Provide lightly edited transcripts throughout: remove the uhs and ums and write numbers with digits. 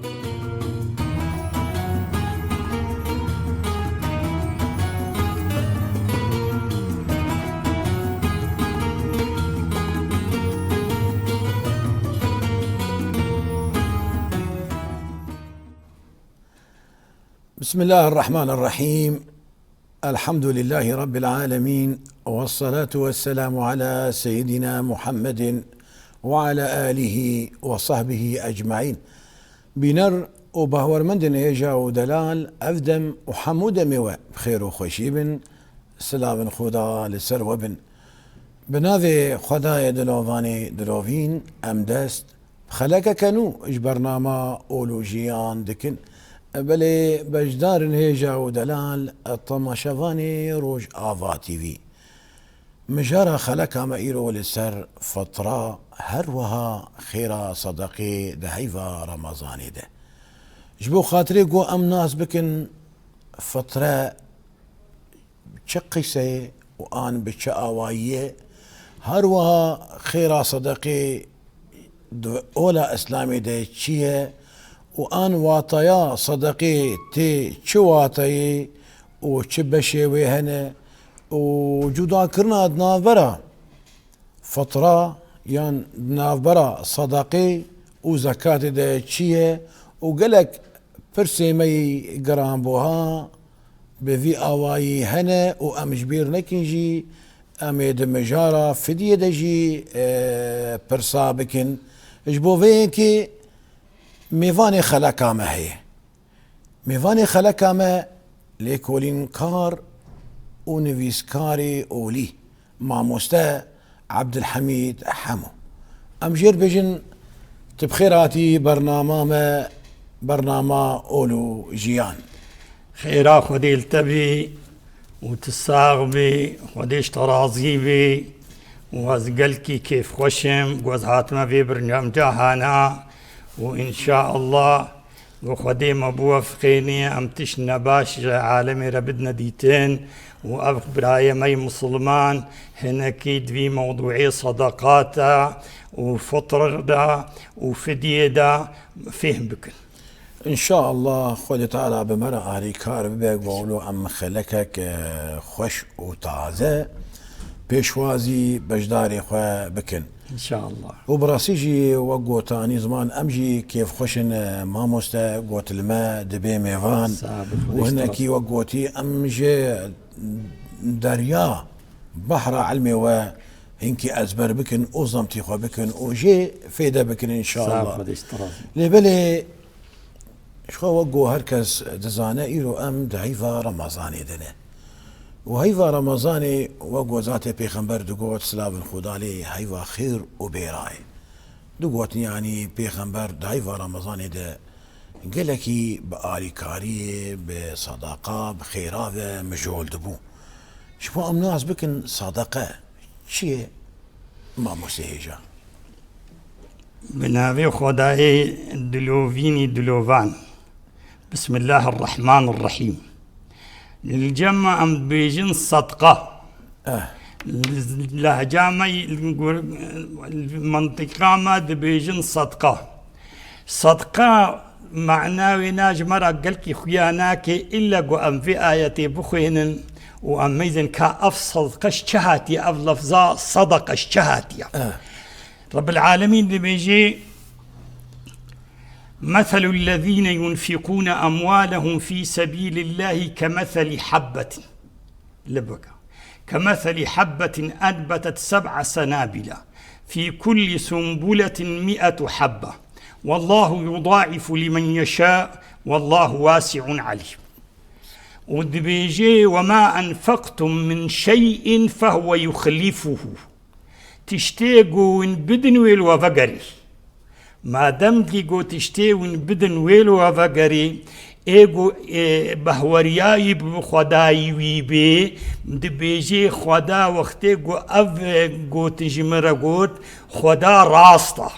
بسم الله الرحمن الرحيم. الحمد لله رب العالمين، والصلاة والسلام على سيدنا محمد وعلى آله وصحبه أجمعين. بنر وبهور مندن يجا ودلال أفدم وحمود موا بخير وخشيب سلام خدا لسر وبن بناذي خداي دلوفاني دلوفين أمدست خلق كانوا اجبرناما أولوجيان دكن بلي بجدار هيجا ودلال الطماشفاني روج آفا تي في مجارة خلقها مئيرو لسر فترة هروها خيرا صدقي دهيفا رمضاني ده جبو خاطري قو أم ناس بكن فترة تشقيسي وآن بتشاوايه هروها خيرا صدقي أولا إسلامي ده تشيه وآن واطيا صدقي تي چواتي وچبشي وهنا وجودا كرنا دنافبرا فترة يان دنافبرا صدقي وزكاة ده چيه وقلك فرسيمي قران بوها بذي آواي هنا وأمجبير نكنجي أميد مجارة فدية دجي برسا بكن اجبو فينكي ميفاني خلقا ما هي ميفاني خلقا ما ليكولين كار ونفيسكاري أولي مع مستا عبد الحميد حمو أمجير بجن تبخيراتي برنامج أولو جيان خيرا خدي التبي وتساغبي خديش ترازيبي وازقلكي كيف خشم وزهاتما في برنامج جاهانا وإن شاء الله وخدي مبوفقيني أمتش نباش عالمي ربدنا ديتين وأبخ براية مي مسلمان هناكيد في موضوعي صدقاتا وفطر دا وفدية دا فهم بكن إن شاء الله خد تعالى بمرأة ريكار بيك وقولو أم خلكك خوش وتعزى بيشوازي بجداري خواه بكن إن شاء الله. وبراسيجي وقوتاني زمان أمجي كيف خوشن ماموستا قوت الماء دبي ميفان وهناكي وقوتي أمجي دريا بحر علمي وهنكي أزبر بكن وزمتي خو بكن وجي فيدا بكن إن شاء الله لبلي شخو وقو هركز دزانا إيرو أم دعيفة رمضاني دنه وهيفا رمضاني وقو ذاتي بيخنبر دقوت سلاب الخدالي هيفا خير وبيراي دقوت يعني بيخنبر هيفا رمضاني ده قلكي بآلي كاري بصداقة بخيرافة مجهول دبو شبو أم ناس بكن صدقة شي ما مسيجا بنابي خداي دلوفيني دلوفان بسم الله الرحمن الرحيم الجمع أم بيجن صدقة لهجامي المنطقة ما بيجن صدقة معناه ناج مرة قلكي خياناك إلا قو أم في آياتي بخين وأميزن كأفصل قشتهاتي أفلفظا صدق اشتهاتي رب العالمين بيجي مثل الذين ينفقون أموالهم في سبيل الله كمثل حبة كمثل حبة أنبتت 7 سنابل في كل سنبلة 100 حبة والله يضاعف لمن يشاء والله واسع عليم. ودبيجي وما أنفقتم من شيء فهو يخلفه تشتيقوا بدن ويلو وفقري ما دمتي قو تشتيقوا بدن ويلو وفقري ايقو بهورياي بخداي ويبي دبيجي خدا وقتي قو قو تجمر قوت خدا راسطة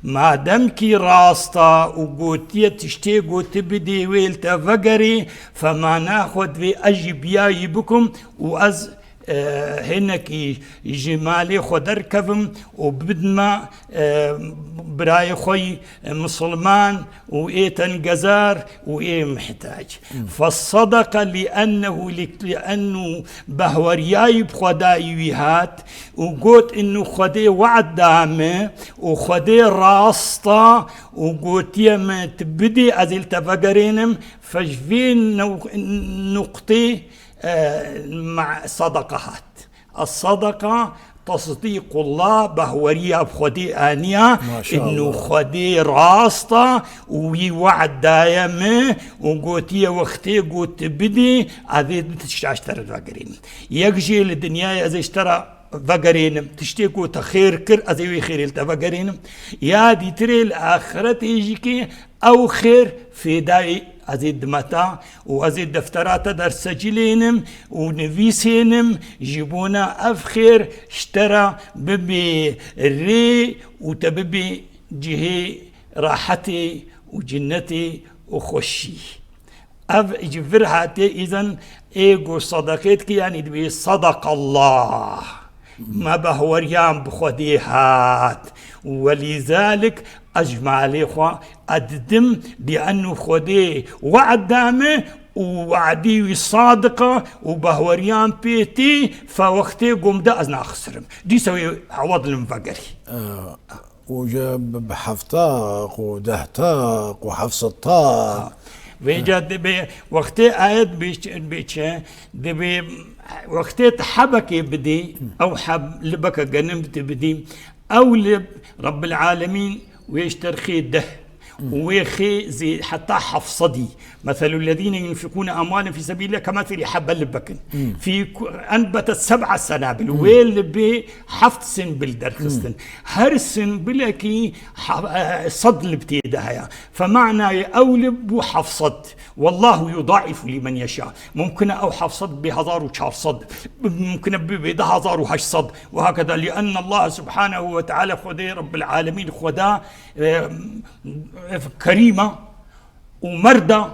ما دمكي راسطة وقوتية تشتيقوا تبدي ويل تفقري فما ناخد في أجيبياي بكم وأز هناك جمالي خدر كفم وبدما براي خوي مسلمان وإيتن جزار وإيه محتاج. فالصدقة لأنه بهورياي بخداي هات وقلت إنه خدي وعد دامه وخدي راسطة وقلت يم تبدي أزل تفقرينم فجفين نقطي مع صدقات. الصدقة تصديق الله بهوريا بخدي آنيا إنه خدي راسطة ويوعد دايمه وقوتي وقتي قوت بدي أذي تشتري فقرين يجي للدنيا إذا اشترى فقرين تشتكوا تخير كر أذي خير التفقرين يا دي تري الآخرة يجيكي أو خير في داي أزيد متى وأزيد دفترات درس سجلينم ونفيسينم جيبونا أفخر اشترى ببي الري وتببي جهي راحتي وجنتي وخشي أف جفرهاتي إذن إيقو صدقتك يعني دبي صدق الله ما بهوريان بخديهات. ولذلك أجمع عليه أددم لأنه خدي وعد دامه ووعدي صادقة وبهوريان بيتي فوقتي قم دا أزنا أخسرم دي سوي عوض المفقري. وجاب بحفطاق ودهتاق وحفص الطاق بيجاد دبي وقتي آيات بيش دبي وقتي تحبكي بدي أو حب لبك جنمت بدي أو لب رب العالمين ويشترخي ده ويخي زي حتى حفصدي مثل الذين ينفقون أموالا في سبيل الله كمثل حبة لبكن في أنبتت 7 سنابل ويل بي حفظ سنبل درخستن هر سنبل كي صد لبتيدها فمعنى أولب وحفصد والله يضاعف لمن يشاء ممكن أو حفصد بهزار وشار صد ممكن بده هزار وهش صد وهكذا لأن الله سبحانه وتعالى خدي رب العالمين خدا كريمة ومردة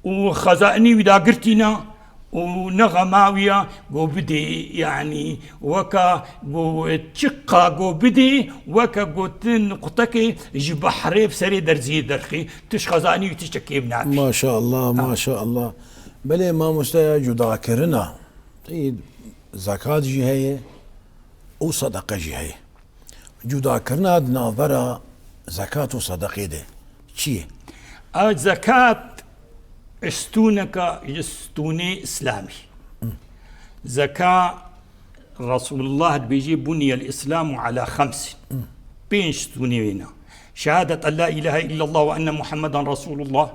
وخزائني ودا قرتنا ونغماوية قو بدي يعني وكا قو تشقا قو بدي وكا قو تنقطكي جبحري بسري درزي درخي تش خزائني وتشتكي بنعبي ما شاء الله ما شاء الله. بلي ما مستوى جدا كرنا طيب زكاة جهية وصدقة جهية جدا كرنا ناظرة زكاة وصدقة ده شيء زكاة استونك يستوني إسلامي زكاة رسول الله بيجي بني الإسلام على 5 بين استونينا شهادة أن لا إله إلا الله وأن محمدا رسول الله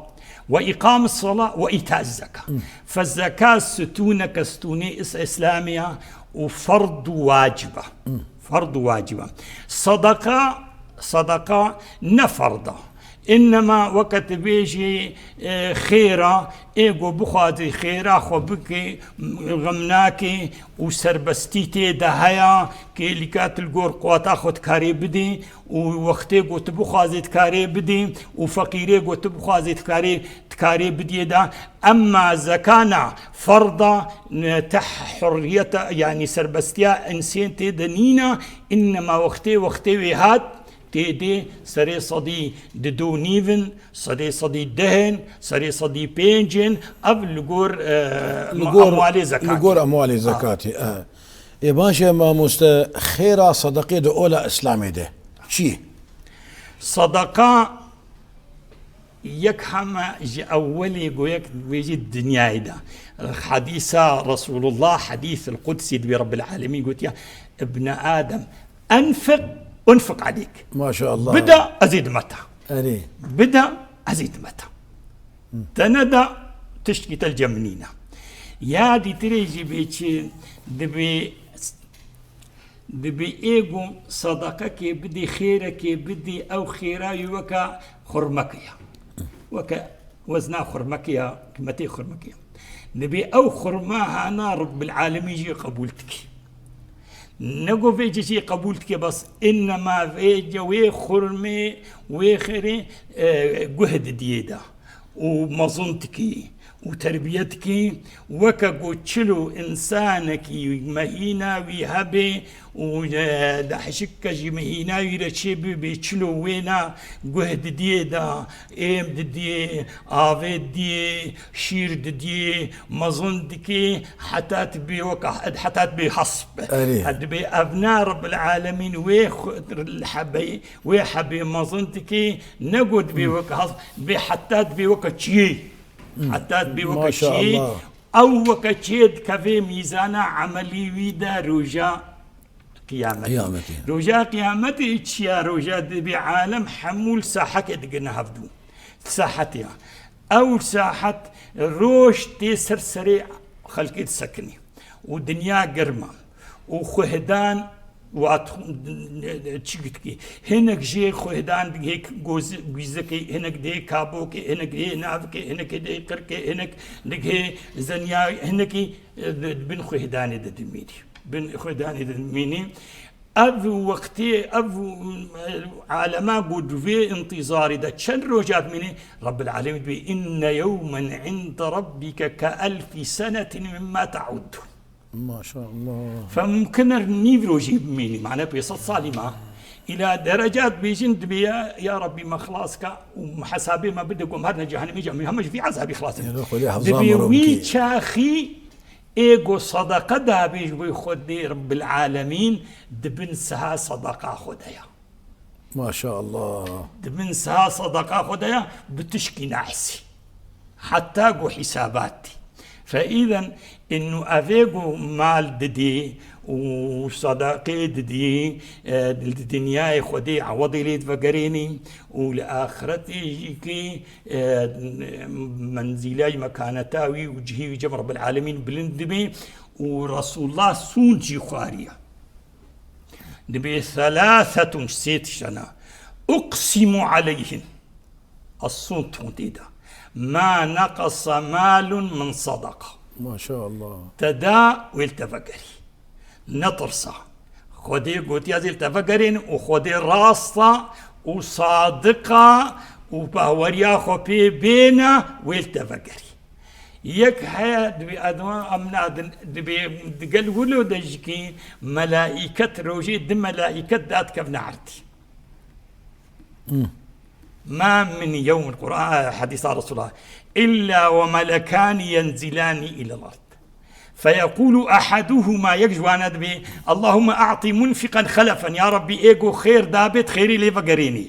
وإقام الصلاة وإيتاء الزكاة فالزكاة ستونك استوني إسلامية وفرض واجبة فرض واجبة صدقة نفرضة إنما وقت بيجي خيرة إيجو بخاطي خيرة خبكي غمناكي وسربستيتي دهيا كي لكات الجور قوات خد كاري بدي ووقتي قوت بخازي تكاري بدي وفقيري قوت بخازي تكاري بدي دا. أما زكانا فرضة تح حرية يعني سربستيا إنسان تدنينا إنما وقتي وهات تيدي سري صدي ددو نيفن سري صدي دهن سري صدي بينجن أب لغور أموالي زكاتي لغور أموالي زكاتي يبانشا ما خيرا صدقي دو أولا إسلامي ده شي صدقاء يكحم أولي قويك بيجي الدنيا ده حديث رسول الله حديث القدسي برب العالمين قلت يا ابن آدم أنفق عليك ما شاء الله بدأ أزيد متى أري بدأ أزيد متى تندى تشكي الجمنينة يا دي تريجي بيتشي دبي إيجو صدقك بدي خيرك بدي أو خيراي وكا خرمكيا وكا وزنا خرمكيا كمتي خرمكيا نبي أو خرماها أنا رب العالمين يجي قبولتك نقول فيجي شيء قبولتك بس إنما فيجي ويخرمي ويخري جهد ديدا ومظنتك وتربيتك وكا قوتشلو إنسانك مهينا ويهبي ودحشك جي مهينا ويرشيبي بيتشلو وينا قهد دي دا إيم دي آفي دي شير دي مظن دكي حتى تبي وكا حتى تبي حصب تبي أبناء رب العالمين ويحبي مظن دكي نقود بي وكا حصب بي حتى تبي وكا تشي حتى تبي وكا تشي أو وكا تشيد كفي ميزانا عملي ويدا رجا قيامتي رجا قيامتي اتشيا رجا بعالم حمول ساحة كدقنا هفدو ساحتها أو ساحة روش تيسر سريع خلقي تسكني ودنيا قرمة وخهدان تشكتكي هناك جي خهدان هيك جوزكي هناك دي كابوكي هناك دي نافكي هناك دي قركي هناك دي زنيا هناك بن خهدان دميني بن خهدان دميني أب وقتي أب عالما قد في انتظار ده شن روجات مني رب العالمين بي إن يوما عند ربك كألف سنة مما تعد ما شاء الله. فممكن نيفرو جيب ميني معناه بيصل صالمة إلى درجات بيجند بيا يا ربي ما خلاصك ومحسابي ما بدكم هذا جهنم يجي همش في عذابي خلاص دبي ويتشاخي إيجو صدقة ده بيجي خدي رب العالمين دبنسها صدقة خدها ما شاء الله. دبنسها صدقة خدها بتشكي نحسي حتى قو حساباتي. فإذا إنه أفيجو مال ددي وصداقي ددي الدنيا خدي عوضي لي تفقريني والآخرتي يجيكي منزلاي مكانتاوي وجهي جمع رب العالمين بلندبي ورسول الله سونجي خارية نبي 3 سنة أقسم عليهن الصوت مديدة ما نقص مال من صدقة. ما شاء الله. تدا والتفقري نطرصة خدي قوتي هذه التفقرين وخدي راسطة وصادقة وبهوريا خبي بينا والتفقري يك حياة دبي أدوان أمناد دبي قال ولو دجكي ملائكة روجي دم ملائكة دات كفنا عرتي ما من يوم القرآن حديث رسول الله إلا وملكان ينزلان إلى الأرض فيقول أحدهما يجوانا دبي اللهم أعطي منفقا خلفا يا ربي إيجو خير دابت خيري لي فقريني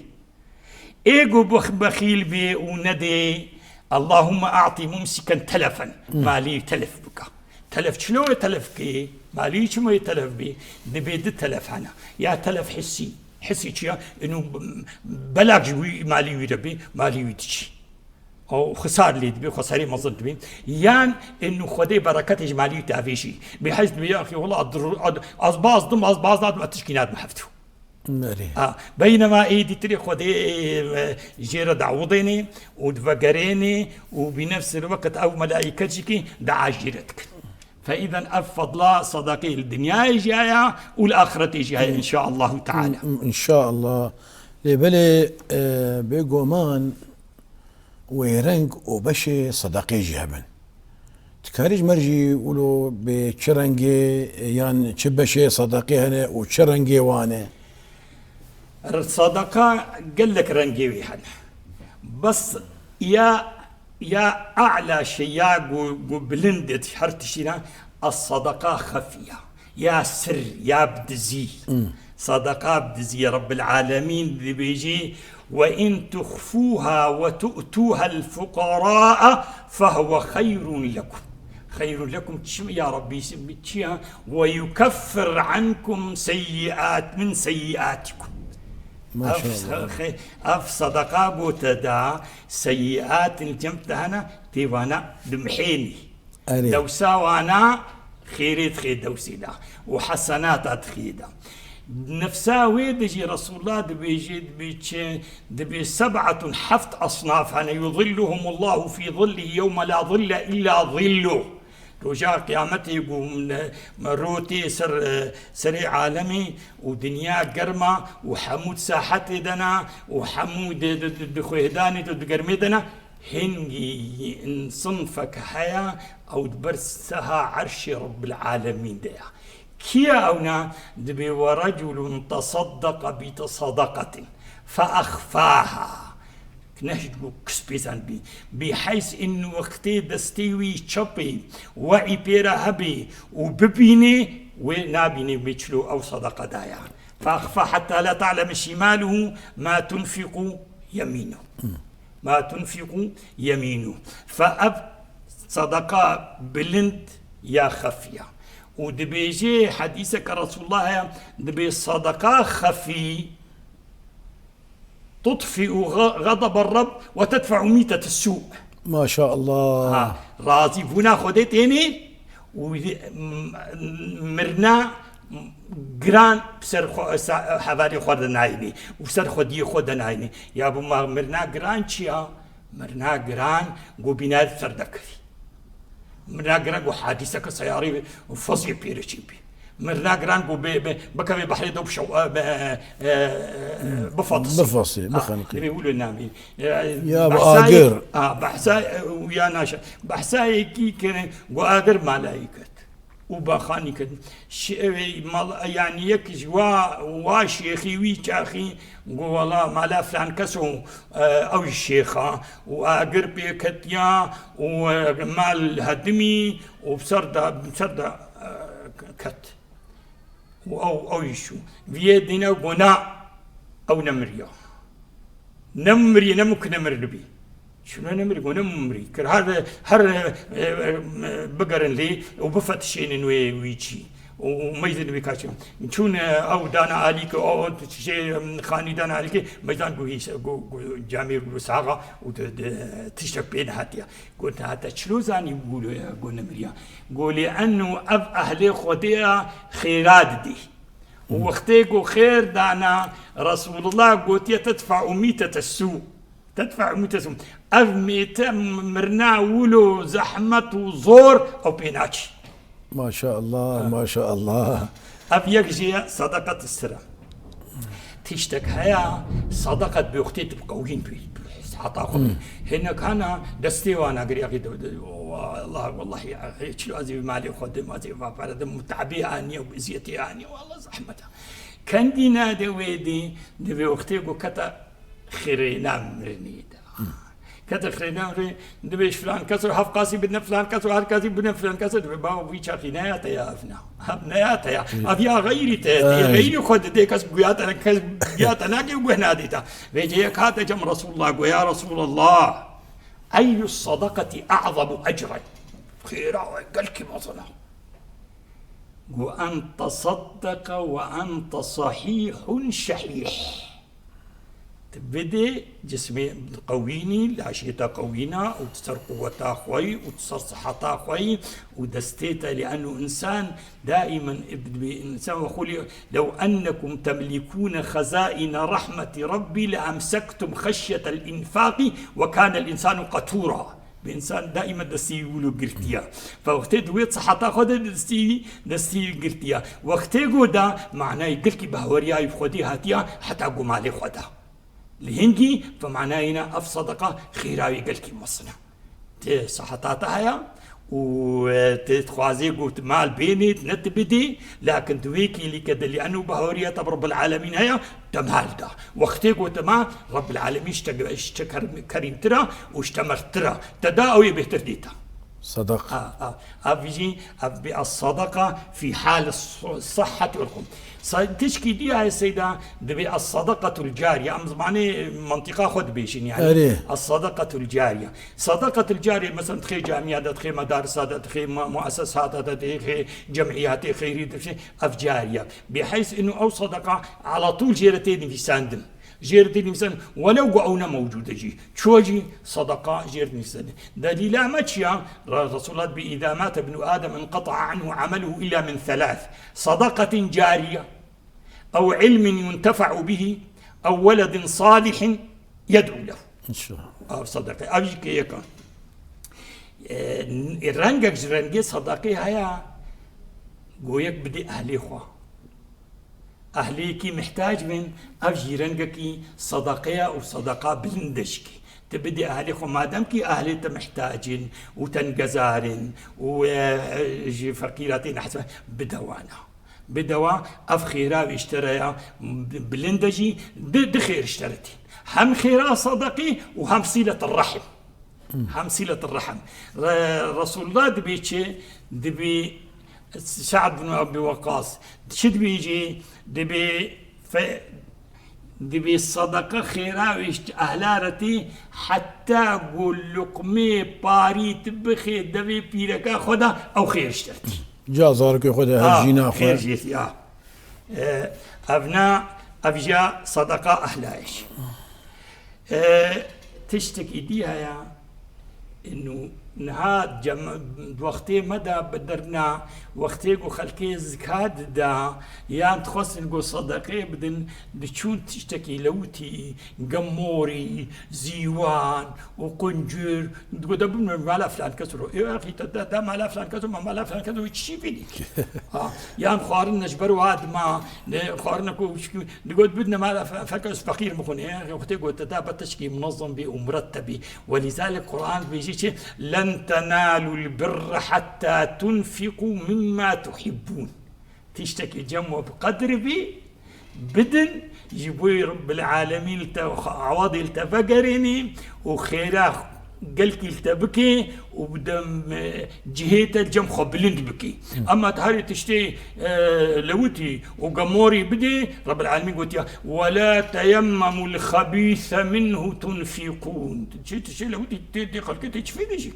إيجو بخيل بي وندي اللهم أعطي ممسكا تلفا مالي تلف بك تلف شلو تلف كي مالي شمو يتلف بي دبي دي تلف أنا يا تلف حسي شيء إنه بلاغ جوي مالي يربي مالي يتشي أو خسار لي دبي خساري ما ظن دبي يان إنه خدي بركته مالي تعفيشي بحيث يا أخي والله أصباص ضم أصباص ضم التشكيلات محفتو بينما ايدي تري خدي جيرة دعوضيني ودفقريني وبنفس الوقت او ملائكتك دعا جيرتك. فاذا افضل صداقي الدنيا جايه والاخره جايه ان شاء الله تعالى. ان شاء الله. لبلي بيقومان ويرنج وبشي صداقي جهبن تكاريج مرجي يقولوا بتشرنجي يعني تشبشي صداقي هنا وتشرنجي وانا الصدقة قال لك رنجيوي حنا بس يا أعلى شيء يا بلندت حرتشينا الصدقة خفية يا سر يا بدزي صدقة بدزي يا رب العالمين اللي بيجي وإن تخفوها وتؤتوها الفقراء فهو خير لكم خير لكم يا ربي ويكفر عنكم سيئات من سيئاتكم. ما شاء الله. أف صدقة بوتدا سيئات الجمتهنا تيوانا دمحيني دوسا وانا خيريت خير دوسيدا وحسنات خيدا نفسا ويدجي رسول الله دبي 7 أصناف أنا يظلهم الله في ظله يوم لا ظل إلا ظله رجاء قيامتي يقوم مروتي سريع عالمي ودنيا قرمة وحمود ساحتي دنا وحمود دخوهداني دقرمي دنا هنجي صنفك هيا أو تبرسها عرش رب العالمين ديا كيا أونا دبي ورجل تصدق بصدقة فأخفاها كنهجو كسبيزان بي بحيث انه وقتي دستيوي تشبي وعي بيرا هبي وببيني ونابيني بيتشلو او صدقه دايا فاخفى حتى لا تعلم شماله ما تنفق يمينه ما تنفق يمينه فاب صدقه بلند يا خفيه ودبيجي حديثك رسول الله دبي صدقه خفي تطفئ غضب الرب وتدفع ميتة السوء. ما شاء الله. راضي فينا خدتيني ومرنا جران بسر حوالي خدنا عيني وبسر خدي خدنا عيني يا ابو ما مرنا جران شيا مرنا جران جو بناد سردكري مرنا جران جو حادثة سياري وفصي بيرشيبي مرنا جرانكو بكمي بحري دوب شو بفصي بخنقي بيقولوا نامي يا بآجر بحساي ويا ناشا بحساي كي كان وآجر ملايكت وبخاني كد يعني يكش وشيخي ويشاخي والله مالا فلان كسو او الشيخة وآجر بيكتيا ومال هدمي وبسردا كت أو يشو بيدنا غنا أو نمريا نمري نمك نمر بي شنو نمري ونمري كر هذا هر بقرن لي وبفتشين ويجي وميزن بكاشم شون أو دانا عليك أو شيء خاني دانا عليك ميزان قويس جامير بساقة وتشتك بين هاتيا قلت هاتا شلو زاني يقولوا يا قول نمريا قولي أنه أب أهلي خديها خيرات دي وقتيقو خير دانا رسول الله قلت تدفع ميتة السوء تدفع ميتة السوء أب ميتة مرنا ولو زحمة وزور أو بيناتش ما شاء الله ما شاء الله. أبيك جي صدقة السرة تشتك هيا صدقة بوقتي تبقوين بي حتى هنا كان دستي وانا قري اخي والله يا اخي شلو ازي مالي خدم ازي فرد متعبي اني وبزيتي اني والله زحمتها كان دينا دويدي دبي وقتي كتا خيرينا مرني كتر خرينا دبيش فلان كسر هف قاسي بدنا فلان كسر هر قاسي بدنا فلان كسر دبي باو بيشا خنايات يا افنا ابنيات يا ابيا غيري غيري خد ديكس بيات انا كس بيات انا كي وهناديتا بيجي كاتا جم رسول الله يا رسول الله اي الصدقه اعظم اجرا خيرا قالك ما صنع وان تصدق وانت صحيح شحيح تبدي جسمي قويني العشيتا قوينا وتصير قوتها خوي وتصير صحتها خوي ودستيتا لأنه إنسان دائما إنسان وخولي لو أنكم تملكون خزائن رحمة ربي لأمسكتم خشية الإنفاق وكان الإنسان قتورا بإنسان دائما دستي يقولوا قرتيا فوقتي دويت صحتها خد دستي قرتيا وقتي قودا معناه يقلك بهوريا يفخدي هاتيا حتى قوم عليه خدها لهنجي فمعناه هنا أفصدقة خيراوي قلكي مصنع صحتاتها هيا وتتخوازي قوت مال بيني تنتبدي لكن تويكي لي كده لأنه بهورية رب العالمين هيا تمال ده وقتي قوت ما رب العالمين اشتكر كريم ترى واشتمر ترى تداوي بهتر ديتا صدق أبيجي الصدقة في حال الصحة والقوة تشكي ديها يا سيدة دبي الصدقة الجارية أم معني منطقة خد بيشين يعني الصدقة الجارية صدقة الجارية مثلا تخي جامعات تخي مدارس تخي مؤسسات تخي جمعيات خيرية أفجارية بحيث إنه أو صدقة على طول جيرتين في ساندم جيرتين مثلا ولو قعونا موجودة جي شو جي صدقاء جيرتين مثلا دليل ماتشيا رسول الله إذا مات ابن آدم انقطع عنه عمله إلا من ثلاث صدقة جارية أو علم ينتفع به أو ولد صالح يدعو له إن شاء الله أو صدقة أبيك كيكا الرنجك جرنجي صدقي هيا قويك بدي أهلي خوا أهليكي محتاج من أفجي رنجكي صدقية أو صدقة بلندشكي تبدي أهلك وما دامك أهلك محتاجين وتنجزارين وجي فقيراتين حسب بدوا أفخيرا واشتريا بلندجي دخير اشترتي هم خيرا صدقي وهم صلة الرحم هم صلة الرحم. رسول الله دبي سعد بن أبي وقاص شد بيجي دبي الصدقة خيرا أهلارتي حتى أقول لقمي باري تبخي دبي بيركا خدا أو خير اشترتي جازارك خدا هجينا خير جيتي أبناء أفجا صدقة أهلاش تشتكي ديها يا إنه نهاد وقتي مدى بدرنا وقتي خلكي زكاة دا يان تخص نقول صدقي بدن دشون تشتكي لوتي قموري زيوان وقنجر تقول دبل مالا فلان كسرو يا أخي دا مالا فلان كسرو ما مالا فلان كسرو تشي فيني يان خارن نجبرو هاد ما خارنكو نقول بدنا مالا فكس فقير مخون يا أخي وقتي قلت دا بتشكي منظم بي ومرتبي ولذلك القرآن بيجي لن تنالوا البر حتى تنفقوا مما تحبون تشتكي جمع بقدر بي بدن يجيبوا رب العالمين عوضي التفقرني وخيرا قلت التبكي وبدم جهيت الجم خبلند بكي اما تهري تشتي لوتي وقموري بدي رب العالمين قلت يا ولا تيمموا الخبيث منه تنفقون تشي لوتي تدي خلك تشفيد شي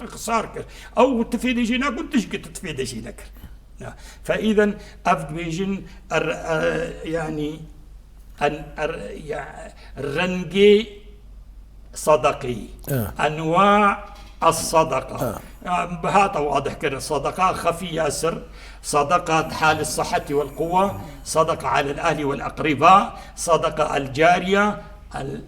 خسارك او تفيد شي ناك وتشكي تفيد شي لك. فاذا افد بيجن يعني الرنجي صدقي أنواع الصدقة بهذا واضح كده. صدقة خفية سر، صدقة حال الصحة والقوة، صدقة على الأهل والأقرباء، صدقة الجارية،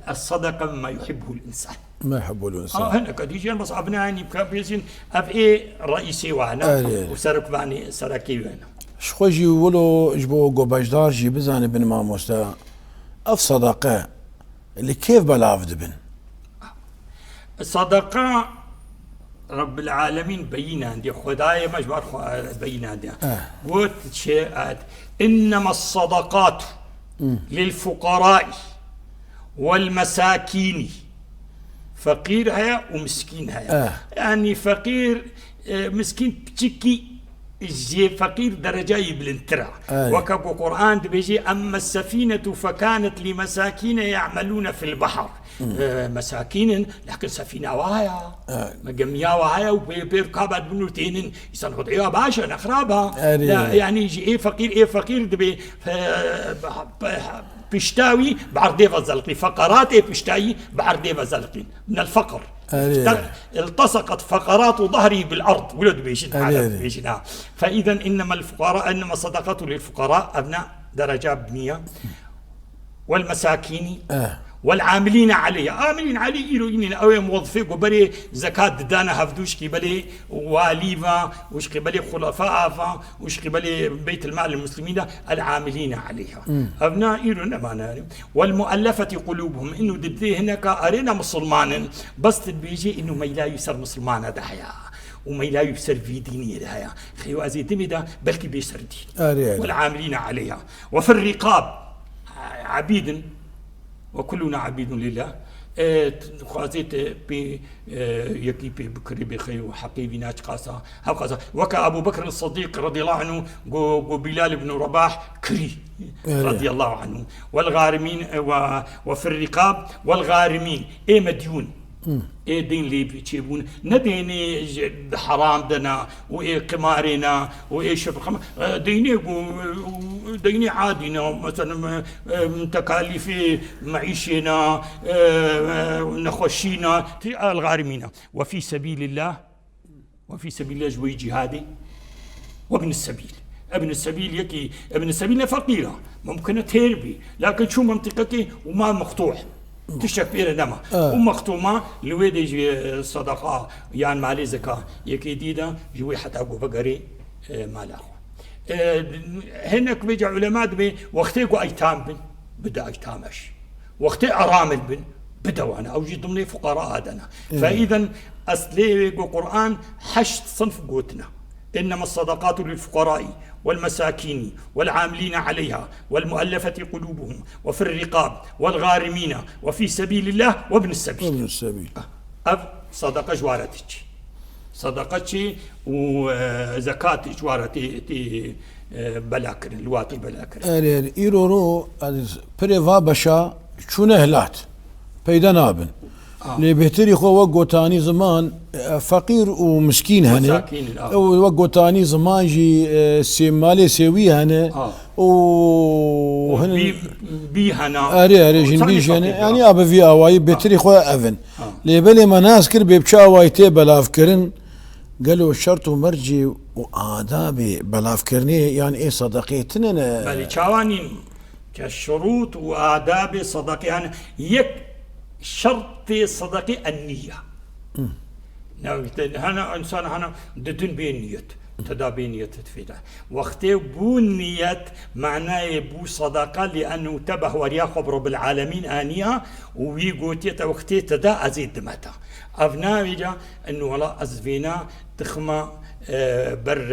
الصدقة مما يحبه الإنسان ما يحبه الإنسان. هنا قد يجي بس أبنائي بكابيزين أبئي رئيسي وأنا وسرك بعني سركي وأنا شخوجي ولو جبو قباجدار جي بزاني بن ماموستا أف صدقة اللي كيف بلافد بن الصدقة رب العالمين بينا عندي خدايا مجبر بينا عندي قلت شيء إنما الصدقات للفقراء والمساكين، فقير هيا ومسكين هيا يعني فقير مسكين بتشكي جي فقير درجة يبلنترا وكاكو قرآن بيجي أما السفينة فكانت لمساكين يعملون في البحر مساكين لكن سفينة وهايا مجمية وهايا وبيركبت بنوتين يسنخط إيوه باشا نخرابها يعني يجي إيه فقير دبي بيشتاوي بعرضيفة زلقي فقرات بيشتاوي بعرضيفة زلقي من الفقر التصقت فقرات ظهري بالأرض ولد بيشن فإذا إنما الفقراء إنما صدقات للفقراء أبناء درجات بنية والمساكين والعاملين عليه عاملين عليه إني أو موظفين وبري زكاة دانا هفدوش كبلي واليفا وش كبلي خلفاء وش كبلي بيت المال المسلمين العاملين عليها أبناء إيرون أمانة والمؤلفة قلوبهم إنه دبي هناك أرينا مسلمان بس تبيجي إنه ما لا يسر مسلمان دحيا وما لا يسر في ديني دحيا خيو أزيد ده بلكي بيسر دين والعاملين عليها وفي الرقاب عبيد وكلنا عبيد لله خازيت ب يكي بكري بخي وحقيبي ناج قاسا هقاسا وكا أبو بكر الصديق رضي الله عنه جو بلال بن رباح كري رضي الله عنه والغارمين وفي الرقاب والغارمين مديون دين لي بيجيبون نديني حرام دنا قمارنا شرب خمر ديني عادينا مثلا تكاليف معيشنا نخشينا الغارمين وفي سبيل الله جوي جهادي وابن السبيل ابن السبيل يكي ابن السبيل فقيرة ممكن تهربي لكن شو منطقتي وما مقطوع تشك بير دما ومختومة لويد يجي صدقة يعني مالي زكاة يكي ديدا جوي حتى أبو بقري مالا هناك بيجي علماء بي وقتي أيتام بن بدا أيتامش وقتي أرامل بن بدوانا أو جي ضمن فقراء هذانا. فإذا أصلي القرآن 8 صنف قوتنا: إنما الصدقات للفقراء والمساكين والعاملين عليها والمؤلفة قلوبهم وفي الرقاب والغارمين وفي سبيل الله وابن السبيل. صدقة جوارتك، صدقة وزكاة جوارتي بلاكر الواطي بلاكر. إيرورو بريفا بشا شونه هلات بيدا نابن لي بهتري خو وقو تاني زمان فقير ومسكين هنا وقو تاني زمان جي سيمالي سوي هنا وهنا بي هنا اري جن بي هنا يعني ابا في اواي بهتري خو افن لي بلي مناس كر بيبشا واي تي بلافكرن قالوا الشرط مرجي وآدابي بلافكرني يعني ايه صدقيتنا بل شاوانين كالشروط وآداب صدقي يعني يك شرط صدقي النية. هنا إنسان هنا ددن بنية تدا بنية تفيده وقته بو نية معناه بو صدقة لأنه تبه وريا خبر بالعالمين آنية ويقوتي وقته تدا أزيد دمتا أبنا ويجا إنه والله أزفينا تخمة بر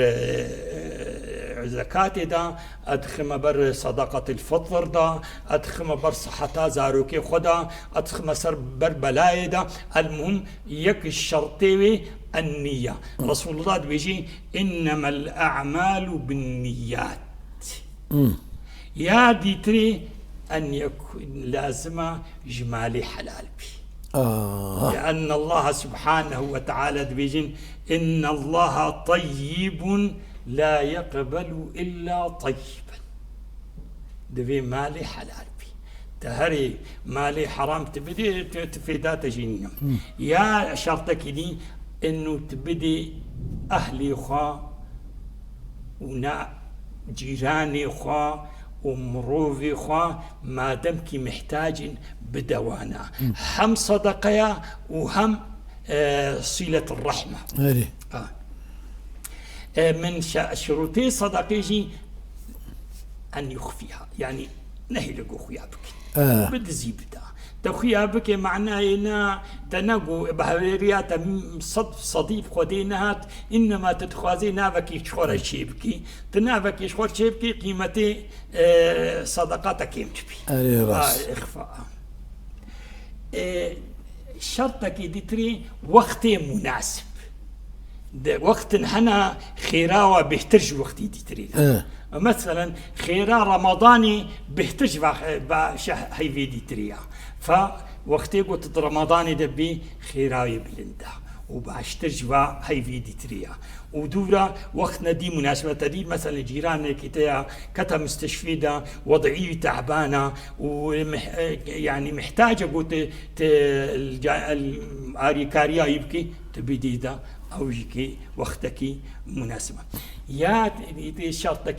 زكاة دا أدخم بر صدقة الفطر دا أدخم بر صحتا زاروكي خدا أدخم سر بر بلاي دا. المهم يك الشرطي النية. رسول الله بيجي إنما الأعمال بالنيات يا ديتري أن يكون لازم جمالي حلال بي لأن الله سبحانه وتعالى بيجين إن الله طيب لا يقبل إلا طيبا. دبي مالي حلال بي تهري مالي حرام تبدي تفيدات جينيا يا شرطك دي إنه تبدي أهلي خا ونا جيراني خا ومروفي خا ما دمك محتاج بدوانا هم صدقيا وهم صلة الرحمة. من شروطي صدقيجي أن يخفيها يعني نهي لقو خيابك بدي زيبتا تخيابك معناه إنها تنقو بهوريات صديف خدينات إنما تتخوازي نافك يشخور شيبكي تنافك يشخور شيبكي قيمتي صدقاتك يمتبي إخفاء. شرطك ديتري وقت مناسب وقت حنا خيراوة بيحتاج وقت ديتري مثلا خيرا رمضاني بيحتاج هاي في ديتريا فوقت قلت رمضاني دبي خيراوي بلندا وباشترج هاي في ديتريا ودورا وقتنا دي مناسبة دي مثلا جيرانك كتايا كتا مستشفيدا وضعي تعبانة يعني محتاجة قلت الاريكاريا يبكي تبديدا أو يجي وقتك مناسبة. يا شرطك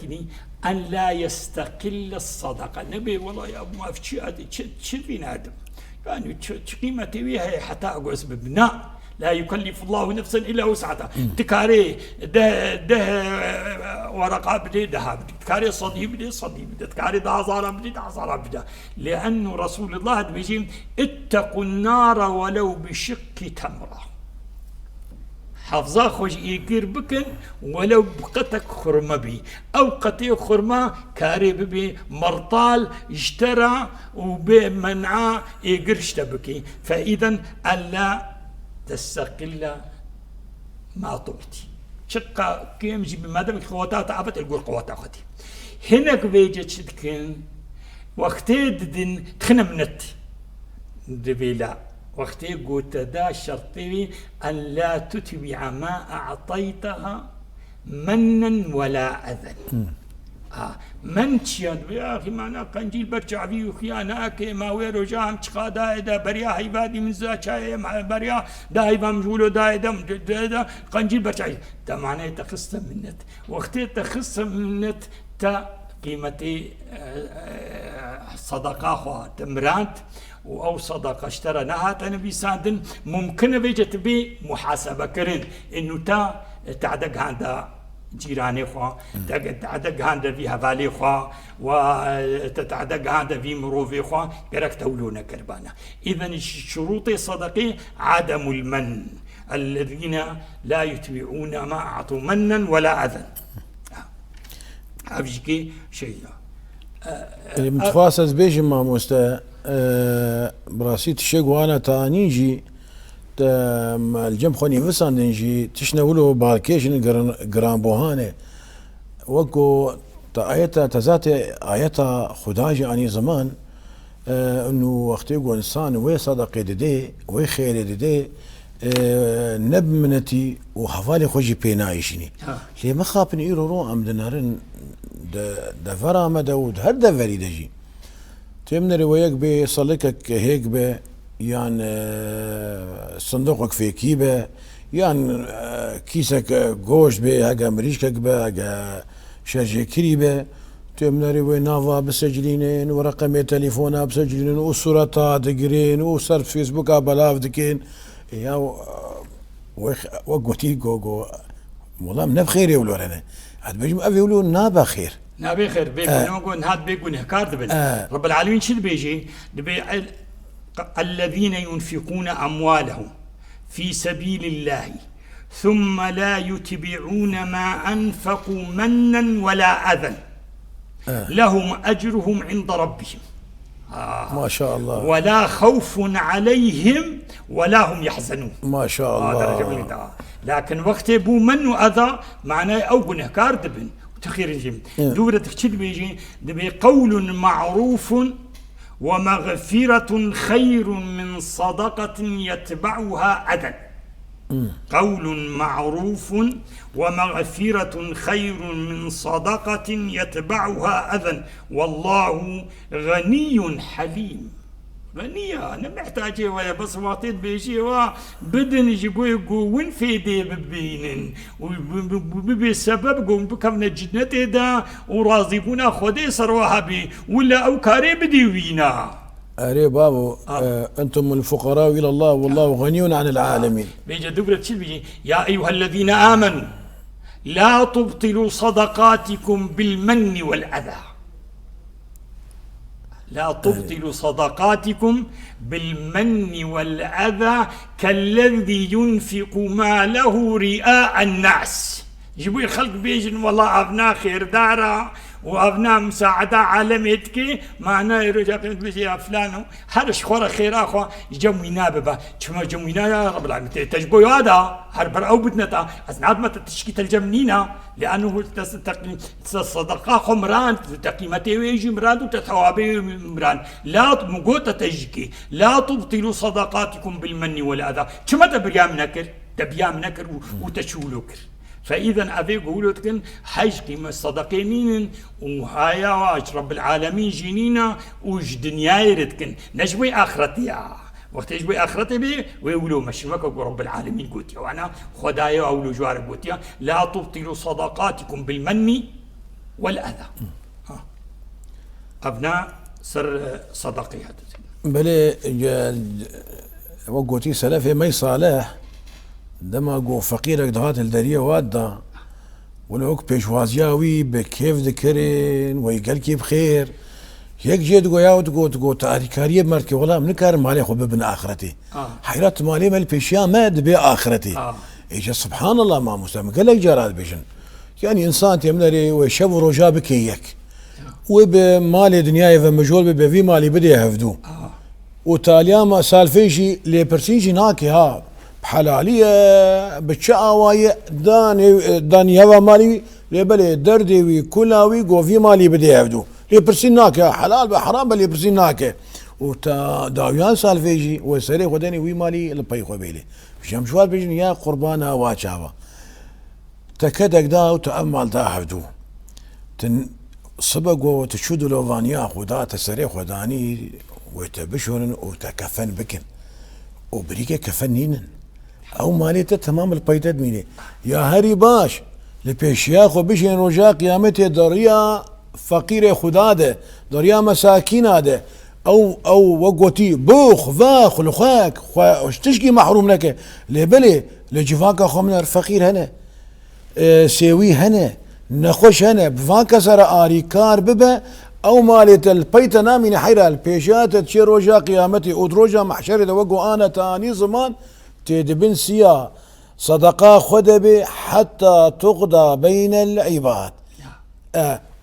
أن لا يستقل الصدقة. نبي والله يا أبو ما في شيء في نادم يعني قيمتي وياها حتى أقوس ببناء لا يكلف الله نفسا إلا وسعتها. تكاري ده ورقة بدي ده بدي تكاري صدي بدي صدي بدي تكاري ده عزارة بدي ده عزارة بدي لأنه رسول الله بيجي اتقوا النار ولو بشق تمرة. حافظا خوش يقير بكن ولو بقتك خرمة بي أو قتي خرمة كاري ببي مرطال اشترى وبمنعا يقير اشتبكي. فإذا ألا تستقل ما طلتي شقا كيم جيب مادام الخواتات تعبت القول قوات أخذي هناك بيجت شدكن وقتي ددن تخنمنت دبيلا وقتي قلت دا شرطي أن لا تتبع ما أعطيتها منا ولا أذن. من تشيد يا أخي معنا قنجيل برجع فيه وخيانة أكي ما ويرو جام تشقادا إذا بريا هيبادي من زاچاي مع بريا دا هيبا مجولو دا دا قنجيل برجع دا معناه تخص منت وقتي تخص منت تا قيمتي صدقة خوا تمرانت أو صدقة اشترى نهات النبي سادن ممكن بيجت بي محاسبة كرن إنه تا تعدق عند جيراني خوا تتعدق هذا في هفالي خوا وتتعدق هذا في مروفي خوا قرك تولون كربانا. إذن شروط صدقي عدم المن، الذين لا يتبعون ما أعطوا منا ولا أذى. أفجكي شيء متخاصص بيش ما مستا براسيت الشيء وانا تانيجي الجم خوني فسان دنجي تشنولو بالكيشن جران بوهانه وكو تايتا تزاتي ايتا خداجي اني زمان انه وقت يقول انسان وي صدقه ددي وي خير ددي نب منتي وحفالي خوجي بينايشني لي ما خابن يرو ام دنارن د فرامه داود هر د فريدجي تمن روايك بصلكك هيك به يعني صندوقك في كيبه يعني كيسك جوش به هاجا مريشكك به هاجا شاجي كريبه تمن رواي نافا بسجلينين ورقم تليفونها بسجلين وصورتها دقرين وصرف فيسبوك بلاف دكين يا وقتي جو والله من بخير يقولوا لنا هاد بيجي ابي يقولوا نابا خير نابي خير بيقولون هاد بيقول هكار دبل رب العالمين شو بيجي الذين ينفقون اموالهم في سبيل الله ثم لا يتبعون ما انفقوا منا ولا اذى لهم اجرهم عند ربهم ما شاء الله ولا خوف عليهم ولا هم يحزنون ما شاء الله لكن وقت بو من وأذى معناه أو نهكار دبن وتخير الجيم دورة تكتب بيجي دبي قول معروف ومغفرة خير من صدقة يتبعها أذى. قول معروف ومغفرة خير من صدقة يتبعها أذى والله غني حليم. غنية أنا محتاجة ويا بس واطيت بيجي بدن يجيبوا يقوون في دي ببينن وبسبب قوم بكم نجنته دا وراضيبونا خدي سروها بي ولا أو كاري بديوينا. أري بابو أنتم الفقراء إلى الله والله غني عن العالمين. بيجي دبرة شو بيجي يا أيها الذين آمنوا لا تبطلوا صدقاتكم بالمن والأذى. لا تبطلوا صدقاتكم بالمن والأذى كالذي ينفق ماله رئاء الناس. يجيبوا الخلق بيجن والله أبناء خير دارا وأبناء مساعدة عالميتك معناه يرجع بيجي فلانو هرش خورا خير أخو جموينا ببا شما جموينا يا رب العالمين تجبوا هذا هربر أو بدنتا أسناد ما تشكي الجمنينا لأنه الصدقة خمران تقيمته ويجي مران وتثوابه مران لا مقوطة تجكي لا تبطلوا صدقاتكم بالمن والأذى شما تبريام نكر تبيام نكر وتشولوكر. فإذا أبي قولوا تكن حيشكي من الصدقين وهايا واج رب العالمين جنينا وج دنيا يردكن نجوي آخرتي وقت يجوي آخرتي بي ويقولوا مشمك رب العالمين قلت وأنا خدايا أولو جوار قلت لا تبطلوا صدقاتكم بالمن والأذى. أبناء سر صدقي هذا بلي وقوتي سلفي مي صالح دما قو فقيرك دهات الدريه وادا ولوك بيشوازياوي بكيف ذكرين ويقلكي بخير هيك جيت قويا تقو تاريكاريه مركي والله من كار مالي خو ببن اخرتي حيرات مالي مال بيشيا ما دبي اخرتي ايش سبحان الله ما مسلم قال لك جراد بيشن يعني انسان تمنري ويشب رجا بكيك وبمالي دنياي فمجول بفي مالي بدي يهفدو وتاليا ما سالفيشي لي برسيجي ناكي ها بحلالية بتشاواي داني هوا مالي لبلي دردي وي كلاوي قوفي مالي بدي يهفدو لي برسيناك حلال بحرام بلي برسيناك وتا داويان سالفيجي وسري خدني وي مالي لبي خوبيلي شمشوال بيجن يا قربانا واتشاوا تكدك دا وتأمل دا هفدو تن صبقوا تشودوا لوفانيا خدا تسري خداني وتبشون وتكفن بكن وبريكه كفنين او ماليته تمام البيتد ميني يا هري باش لبيشياخو بشين رجا قيامته دريا فقير خداده دريا مساكين هذا او وقوتي بوخ فاخ لخاك وش تشكي محروم لك لبلي لجفاك خمنا فقير هنا سێوی هەنێ نەخۆش هەنێ بڤان کەسەرە ئاریکار ببە ئەو مالێتە پەیتە نامینە حیرال پێشاتە چێ ڕۆژا قیامەتی ئەو ڕۆژە مەحشەرێتەوە گۆئانە تانی زمان تێدبن سیا صدقا خودبي حتى تقضى بين العباد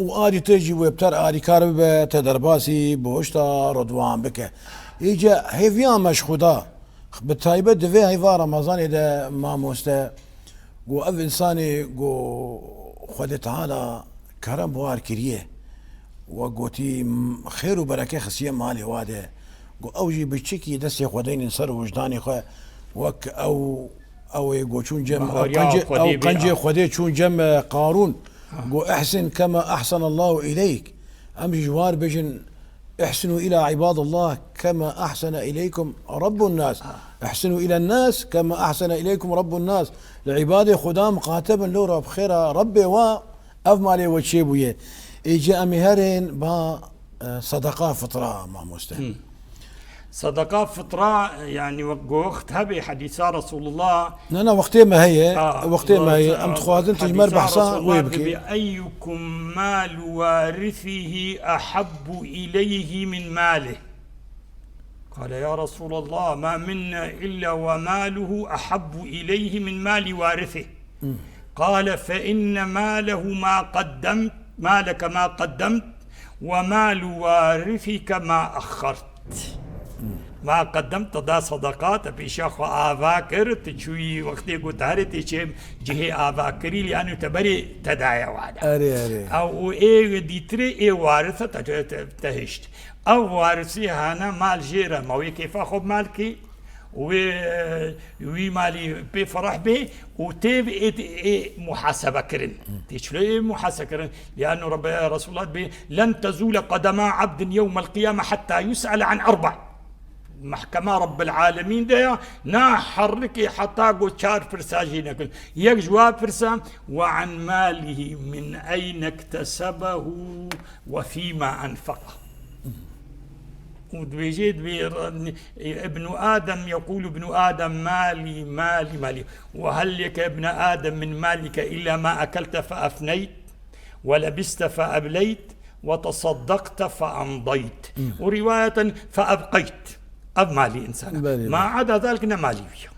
وآري تجي ويبتر آري كارب تدرباسي بوشتا رضوان بك يجا هيفيان مش خدا بالتايبة دفي هيفا رمضان إذا ما مستا قو أف إنساني قو خد تعالى كرم بوار كريه وقوتي خير وبركة خسية مالي واده قو أوجي بتشكي دسي خدين انصر وجداني خو وك أو يقول شون جم أو قنجي خدي شون جم قارون قو أحسن كما أحسن الله إليك أمشي جوار بجن احسنوا إلى عباد الله كما أحسن إليكم رب الناس احسنوا إلى الناس كما أحسن إليكم رب الناس لعبادي خدام قاتبا لو رب خيرا ربي وأفمالي وتشيبويه إيجي أمهرين با صدقاء فطرة مع مستهل صدقاء فطرة يعني وقتها بحديث رسول الله لا وقتها ما هي وقتها ما هي أم تخوازن تجمر بحصا ويبكي بأيكم مال وارثه أحب إليه من ماله قال يا رسول الله ما منا إلا وماله أحب إليه من مال وارثه قال فإن ماله مالك ما قدمت ومال وارثك ما أخرت ما قدمت دا صدقات بيشاخو آفاكر تشوي وقتي قلت هارتي شيء جهي آفاكري لأنه تبري تداعي وادا أو إيه ديتري إيه وارثة تهشت أو وارثي هانا مال جيرة موي كيف أخذ مالكي وي مالي بفرح به وتيب محاسبة كرن تشلي محاسبة كرن لأنه رسول الله لن تزول قدما عبد يوم القيامة حتى يسأل عن 4 محكمة رب العالمين ده نحرك حتى قو 4 فرسا جينا يك جواب فرسا وعن ماله من أين اكتسبه وفيما أنفقه وبيجيد ابن آدم يقول ابن آدم مالي مالي مالي وهل لك ابن آدم من مالك إلا ما أكلت فأفنيت ولبست فأبليت وتصدقت فأمضيت ورواية فأبقيت أب مالي إنسان ما عدا ذلك مالي فيه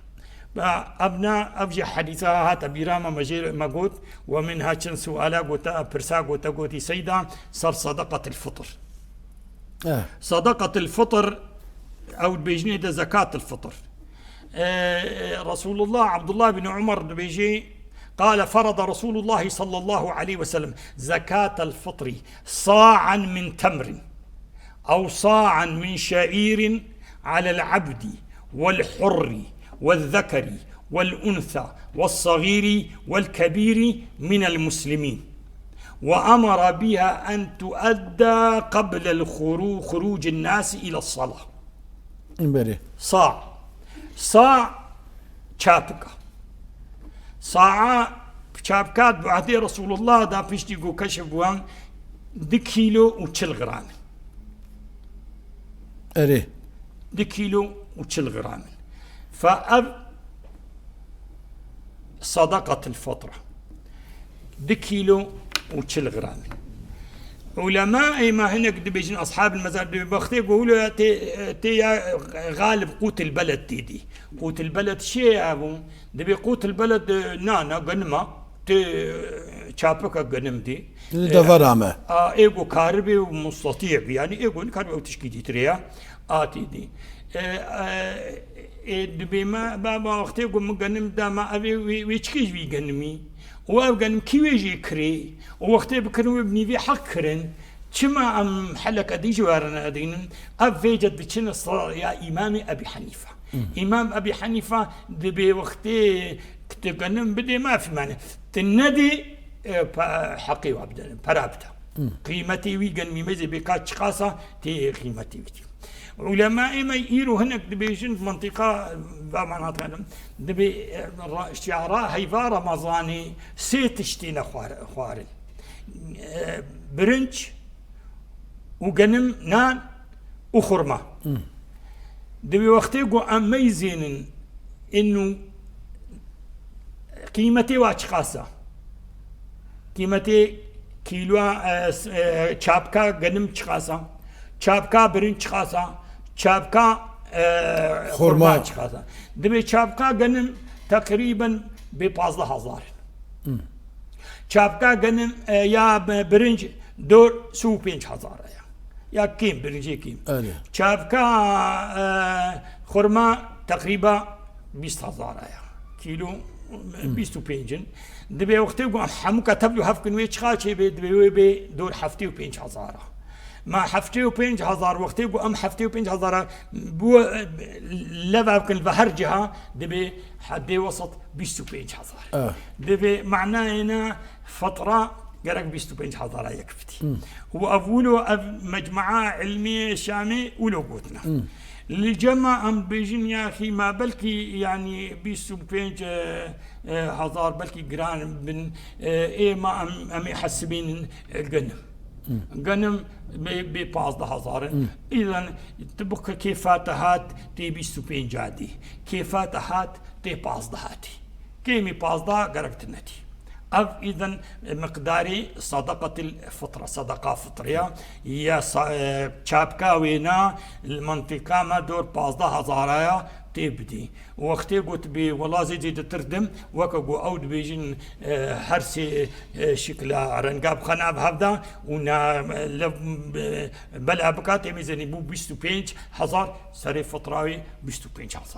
أبناء أبجي حديثها هات بيراما مجير ما قلت ومنها كان سؤالا قلت برسا قلت سيدا صار صدقة الفطر صدقة الفطر أو بيجني ده زكاة الفطر رسول الله عبد الله بن عمر بيجي قال فرض رسول الله صلى الله عليه وسلم زكاة الفطر صاعا من تمر أو صاعا من شعير على العبد والحر والذكر والأنثى والصغير والكبير من المسلمين وأمر بها أن تؤدى قبل خروج الناس إلى الصلاة صاع شابكة صاع شابكات بعد رسول الله دا بيشتي قو كشف وان 2 كيلو و40 غرام أريه 2 كيلو و40 غرام فأب صدقة الفطرة 2 كيلو و40 غرام علماء ما هناك بيجين أصحاب المذاهب بختي يقولوا تي غالب قوت البلد تيدي قوت البلد شيء أبو دبي قوت البلد نانا قنمة شابكة قنم دي دفرامة إيجو كاربي ومستطيع يعني إيجو كاربي وتشكيدي تريا تيدي دبي ما بابا وقتي يقول مقنم دا ما أبي ويشكيش بيقنمي وأبغى كيويجي كري ووقتي بكروا ابني في حق كرن كما أم حلق أدي جوارنا أدين أفيجد بتشن يا إمام أبي حنيفة إمام أبي حنيفة دبي وقتي كتقنم بدي ما في معنى تندي حقي وابدا برابتا قيمتي ويجن ميمزي بكاتش قاسة تي قيمتي ويجي علماء ما ييروا هناك دبيجن في منطقة بمعناتها دبي شعراء هيفا رمضاني سيتشتينا خوارن برنج وقنم نان وخرمة دبي وقتي قو أميزين إنه قيمتي واشخاصة قيمتي كيلو شابكا قنم تشخاصا شابكا برين تشخاصا شابكا خرما تشخاصا دبي شابكا قنم تقريبا ب15,000 شابكا قنم يا برنج دور سو 5,000 يا كيم برنجي كيم شابكا خرما تقريبا 20,000 كيلو 25 دبي وقتي قام حموكا تبلو هفكن ويش خاشي دبي دور حفتي و5,000 ما حفتي و5,000 وقتي قام حفتي و5,000 بو لفا كن بهرجها دبي حدي وسط 25,000 دبي معناه هنا فترة قالك 25,000 يكفتي وأولو مجموعة علمية شامية ولو قوتنا اللي جمع أم بيجين يا أخي ما بلكي يعني 25,000 بلكي جران من إيه ما أم يحسبين الجنم ب15,000 إذا تبقى كيفاتهات تي 25 جادي كيفاتهات تي 15 كيمي 15 قرقت النتي إذا مقداري صدقة الفطرة صدقة فطرية هي شابكا وينا المنطقة ما دور 15,000 تبدي وقتي قلت بي والله زيد تردم وكو أود بيجن هرسي شكلها رنقاب خناب هفدا ونا بلا بكاتي ميزاني بو 25,000 سري فطراوي 25,000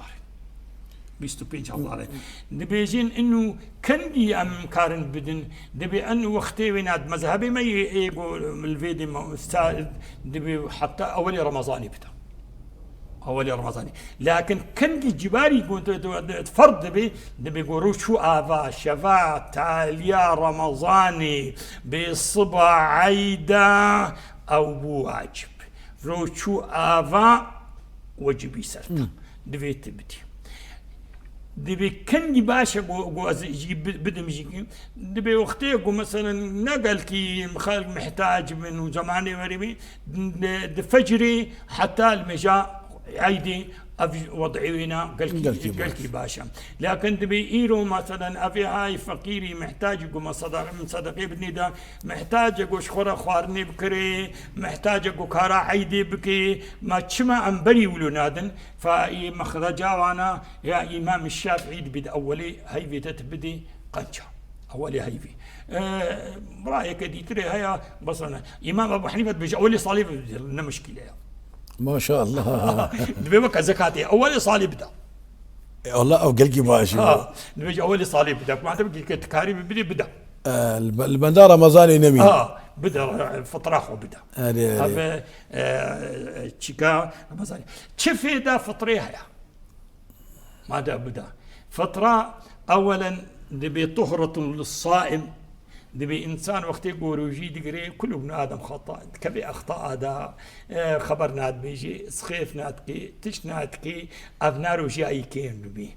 25,000 دبيجين انه كندي ام كارن بدن دبي انه وقتي ويناد مذهبي ما يقول الفيديو دبي حتى اول رمضاني بدا اول رمضاني لكن كندي جباري كنت فرض دبي يقولوا شو افا شفاء تاليا رمضاني بصبع عيدا او بواجب روشو افا وجبي سرت دبي تبدي دبي كندي باشا جو يجيب بدهم يجي دبي وقتي مثلا نقل كي خالق محتاج من زماني مريمي دفجري حتى المجا عيدي وضعينا قلكي باشا لكن دبي ايرو مثلا افي هاي فقيري محتاج يقوم صدق من صدقي بدني دا محتاج يقول شخورة خوارني بكري محتاج يقول كارا عيدي بكي ما تشما انبري ولو نادن فاي مخرجا وانا يا امام الشافعي بد اولي هاي فيدت بدي قنشا اولي هاي في رايك دي تري هيا بس انا امام ابو حنيفه بيجي اولي صليب لنا مشكله ما شاء الله دبي بقى زكاتي اول صالي بدا والله او قلقي باشا دبي اول صالي بدا ما تبقى تكاري بدا البندار رمضاني نمي بدا فطراخو بدا هذا تشيكا رمضاني تشفي دا فطريها ماذا بدا فطره اولا دبي طهرة للصائم دبي إنسان وقت يقول وجي دقري كل ابن آدم خطأ كبي أخطاء هذا خبرنا بيجي سخيفنا تكي تشنا تكي أبنار وجي أي كين ببي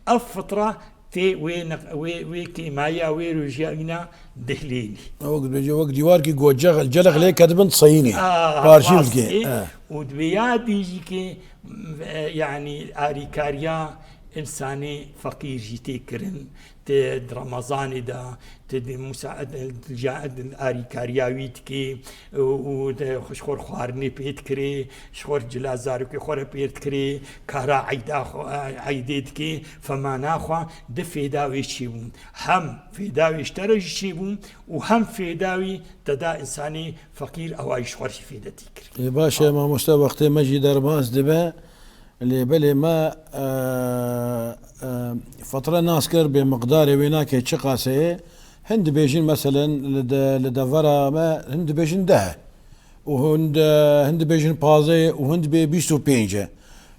الفطرة تي وين كيمايا وين رجعنا دهليني وقت بيجي وقت جواركي جوا الجلغ ليه كاتبن صيني بارشيفكي ودبيات يجي كي يعني أريكاريا إنساني فقير جيتي كرن تد رمضان دا تد مساعد الجاهد الآري كارياويتكي وخشخور خوارني بيت كري شخور جلازاركي خور بيت كري كارا عيدا عيدتكي فما ناخوا دفي داوي شيبون هم في داوي اشترج شيبون وهم في داوي تدا إنساني فقير أو أي شخور في دتيك باشا ما مستوى وقت مجي درباس دبا اللي بلي ما فترة ناسكر بمقدار ويناك تشقاسي هند بيجين مثلا لدفرة ما هند بيجين ده وهند بيجين بازي وهند بيشتو بينجا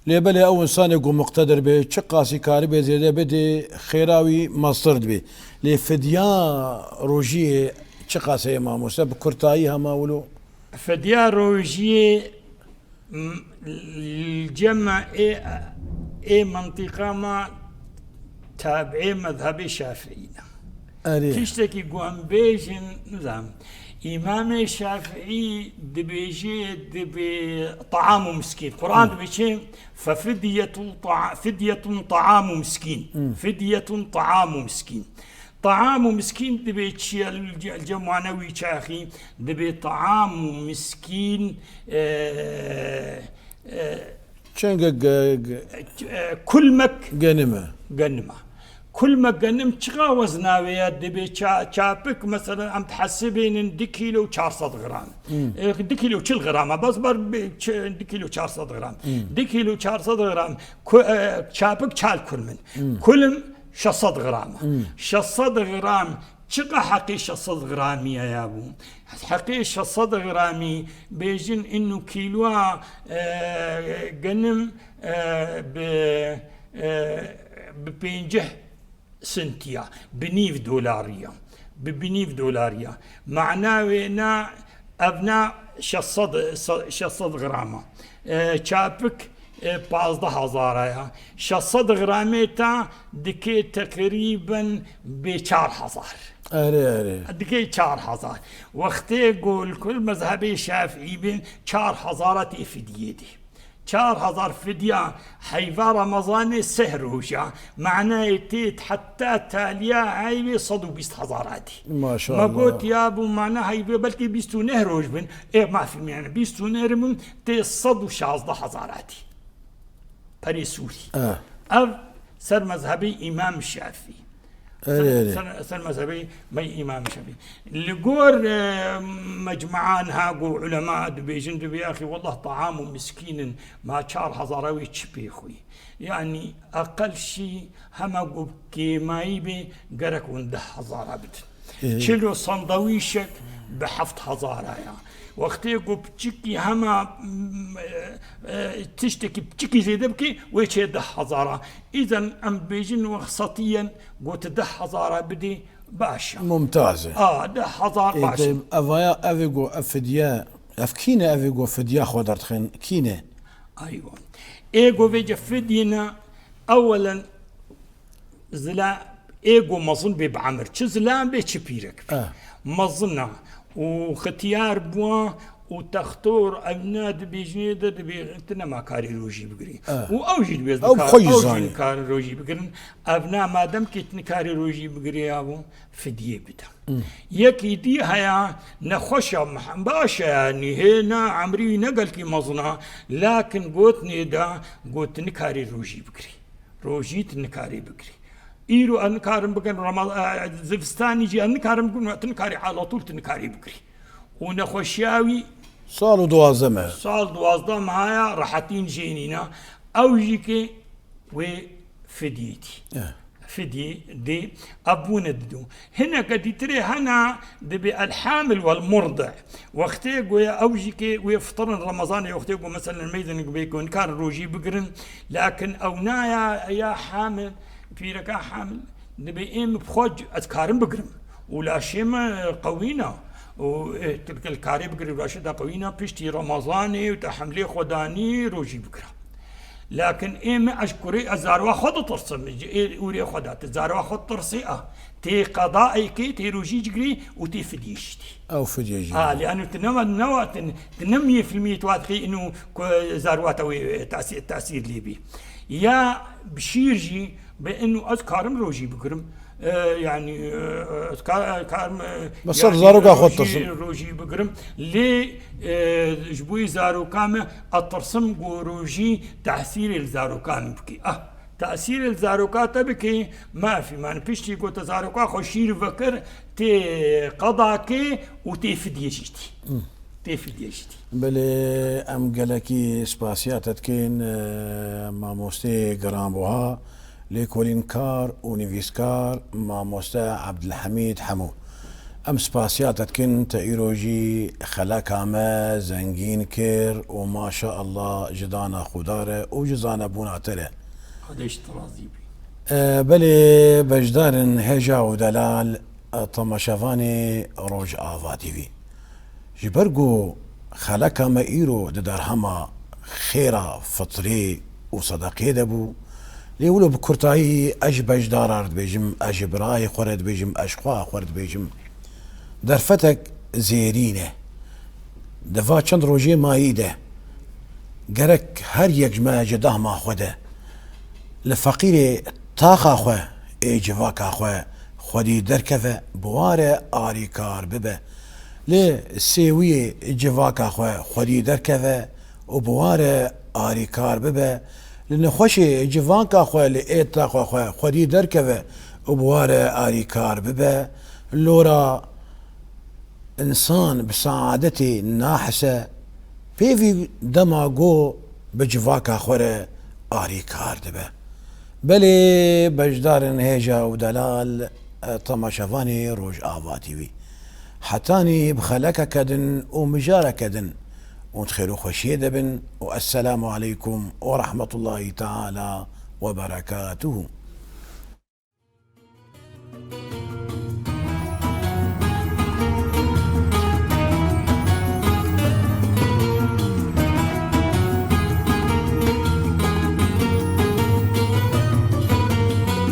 اللي بلي او انسان يقوم مقتدر بتشقاسي كاري بزيادة بدي خيراوي مصدر بي لفديان روجي تشقاسي ما موسى بكرتايها ما ولو فديان روجي الجمع ايه منطقة ما تابعي مذهبي شافعينا تشتكي قوام بيجن نظام إمام الشافعي دبيجي دبي طعام مسكين قرآن دبيجي ففدية طعام مسكين فدية طعام مسكين طعام مسكين دبي تشي الجمعنوي شاخي دبي طعام مسكين كل مك جنمه كل ما قنم تشغاوز ناويات دبي تشابك مثلا عم تحسبين دي كيلو 400 غرام دي كيلو 400 غرام بس دي كيلو 400 غرام دي كيلو 400 غرام تشابك تشال كل من كل 600 غرام 600 غرام شقا حقي 600 غرامي يا ابو حقي 600 غرامي بيجن انه كيلو قنم ببينجه سنتيا بنيف دولارية بنيف دولارية معناه وينا أبناء 600 غرامة شابك 15,000 600 غراميتا دكي تقريبا ب4,000 دكي 4,000 وقت يقول كل مذهبي شافعي بين 4,000 فديتي 4,000 فدية حيفا رمضان سهروشا معناه يتيت حتى تاليا عايبي صدو 20,000 ما شاء الله. ما قلت يا ابو معناه هايبي بلكي 20 نهروش بن ايه ما في يعني 20 نهرمون تي صدو 16,000 بري سوري او سر مذهبي امام الشافعي سر مذهبي مي امام الشافعي لقور مجمعان هاقو علماء دبيجن دبي يا اخي والله طعام مسكين ما 4,000 تشبي خوي يعني اقل شيء هم ما يبي قرك ونده 10,000 بت شلو صندويشك ب7,000 يعني وقت يقول بتشكي هما تشتكي بتشكي زي دبكي ويش 10,000 اذا ام بيجن وسطيا قلت 10,000 بدي باشا ممتازه 10,000 باشا افايا افيغو افديا افكينا افيغو فديا خودرت خين كينه ايوه ايغو فيجا فدينا اولا زلا ايغو مظن بعمر تشزلان بيتشبيرك مظنه وختيار بوا وتختور أبناد بيجنيد بيغتنا ما كاري روجي بقري وأوجد بيز أوجد كاري روجي بقرن أبناء ما دام كتن كاري روجي بقري أبو فدية بدا يكي دي هيا نخشى باشا يعني هنا عمري نقل كي مظنا لكن قوتني دا قوتني كاري روجي بقري روجيت نكاري بقري إيرو أنكارم بقن رمضان زفستان يجي أنكارم بقن تنكاري على طول تنكاري بقري ونخشاوي صالوا دوازمه صال دوازده معايا راحتين جينينا أو جيكي وفديتي فدي دي أبونا ددو هنا قد تري هنا دبي الحامل والمرضع وقت يقول أو جيكي ويفطرن رمضان وقت يقول مثلا الميزان بيكون كان روجي بقرن لكن أو نايا يا حامل في ركا حامل نبي إم بخوج أذكارم بقرم ولا شيء ما قوينا وتلك الكاري بقرم ولا شيء دا قوينا بيشتي رمضاني وتحملي خداني روجي بقرا لكن إم أشكري الزاروا خد ترسم وري خدات الزاروا خد ترسيئة تي قضائي كي تي روجي جري وتي فديشتي أو فديجي لأنه تنمي في المية واثقي إنه زارواتوي تأثير ليبي يا بشيرجي بانه اذكارم روجي بكرم يعني اذكارم بس يعني زاروكا خد ترسم روجي بكرم لي جبوي زاروكام الترسم روجي تاثير الزاروكان بكي تاثير الزاروكا تبكي ما في ما نبيشتي قلت زاروكا خشير فكر تي قضاكي وتي فديشتي تفيديشتي بله ام قالكي سباسيات تكين ماموستي جرامبوها ليكولين كار ونيفيسكار ماموستا عبد الحميد حمو ام سباسيات تكين تايروجي خلاكامه زنجين كير وما شاء الله جدانا خداره وجزانا بوناتره هذاش ترازيبي بله بجدارن هجا ودلال طمشافاني روج آفا تيفي جبرقو خلقا ما إيرو ددار هما خيرا فطري وصدقي دبو ليولو بكرتاي أجبج دارارد بيجم أجبراي خورد بيجم أشخوا خورد بيجم درفتك زيرينه دفا چند روجي مايده قرك هر يك جماعة جده ما خوده لفقير طاقا خو اي جواكا خو خودی درکفه بواره آریکار ببه لی سیوی جواکا خودی درکفه و بواره آریکار ببه لنخوش جوانکا خواه لئیتا خواه خودی درکفه و بواره آریکار ببه لورا انسان بسعادتي ناحسه في دماغو بجواكا خوره آريكار دبه بلي بجدار هيجا ودلال طماشفاني روج آواتي بي حتاني بخلك كدن ومجارة كدن وتخيرو خشيه دبن والسلام عليكم ورحمة الله تعالى وبركاته.